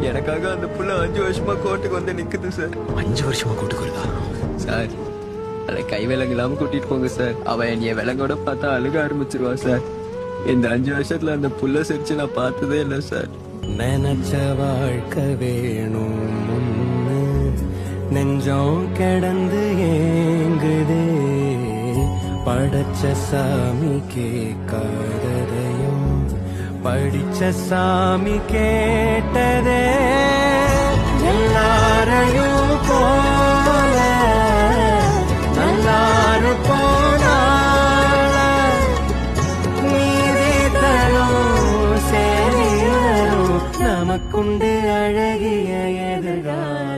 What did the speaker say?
எனக்காக அந்த புள்ள 5 வருஷமா கோர்ட்டுக்கு வந்து நிக்குது சார். 5 வருஷமா கூட்டுக்கு வருதா சார்? அதை கை விலங்கு இல்லாம கூட்டிட்டு போங்க சார். அவன் என்னைய விலங்கோட பார்த்தா அழுக ஆரம்பிச்சிருவா சார். இந்த 5 வருஷத்துல அந்த புள்ள சிரிச்சு நான் பார்த்ததே இல்லை சார். நினைச்ச வாழ்க்கை வேணும் முன்னு நெஞ்சம் கிடந்து ஏங்குதே படைச்ச சாமி கேட்காததையும் படிச்ச சாமி கேட்டதே எல்லாரையும் போல நல்லாரு போனால நீதி தரும் சேரி வரும் நமக்குண்டு அழகிய எதிர்காலம்.